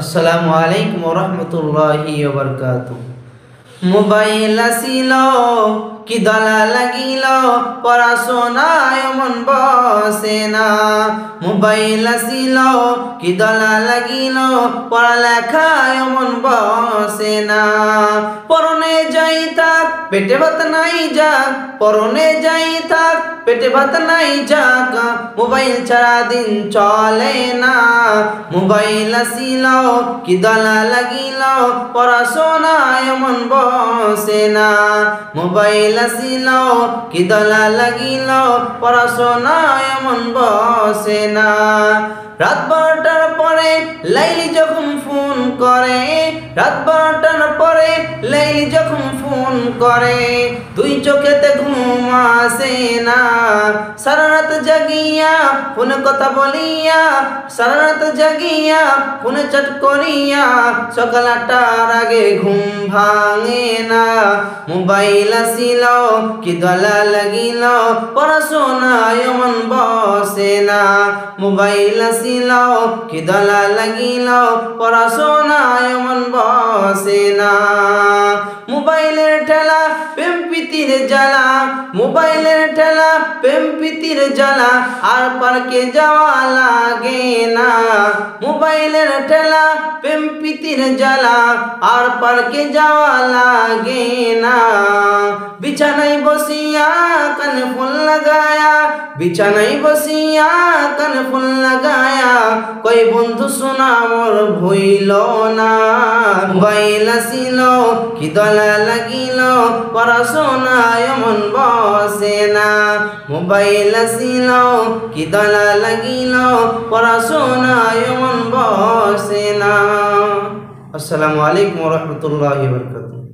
আসসালামু আলাইকুম ওয়া রাহমাতুল্লাহি ওয়া বারাকাতুহু। মোবাইল আসিল কি দলা লাগিল, পড়াশোনায় মন বসে না। মোবাইল আসিল কি দলা লাগিল, পড়ালেখায় মন বসে না। পরনে যাই থাক পেটে ভাত নাই যাক, পরনে যাই থাক পেটে ভাত নাই যাক, মোবাইল ছাড়া দিন চলে না। মোবাইল আসিল কি দলা লাগিল, পড়াশোনায় মন বসে না। মোবাইল আসিল কি দলা লাগিল, পড়াশোনায় মন বসে না। রাত 12টার পরে লাইলি যখন ফোন করে, রাত 12টার পরে লাইলি যখন ফোন করে, দুই চোখেতে ঘুম আসে না। সারা রাত জাগিয়া ফোনে কথা বলিয়া, সারা রাত জাগিয়া ফোনে চ্যাট করিয়া, সকাল 8টার আগে ঘুম ভাঙে না। মোবাইল আসিল কি দলা লাগিল, পড়াশোনায় মন বসে না। মোবাইল আসিল কি দলা লাগিল, পড়াশোনায় মন বসে না। মোবাইলের ঠেলা প্রেম প্রীতির জ্বালা, মোবাইলের ঠেলা প্রেম প্রীতির জ্বালা, আর পার্কে যাওয়া লাগে না। মোবাইলের ঠেলা প্রেম প্রীতির জ্বালা, আর পার্কে যাওয়া লাগে না। বিছানায় বসিয়া কানে ফোন লাগায়া, বিছানায় বসিয়া কানে ফোন লাগায়া, কই বন্ধু শোনা মোর ভইল না। মোবাইল আসিল কি দলা লাগিল, পড়াশোনায় মন বসে না। মোবাইল আসিল কি দলা লাগিল, পড়াশোনায় মন বসে না। আসসালামু আলাইকুম ওয়া রাহমাতুল্লাহি ওয়া বারাকাতুহু।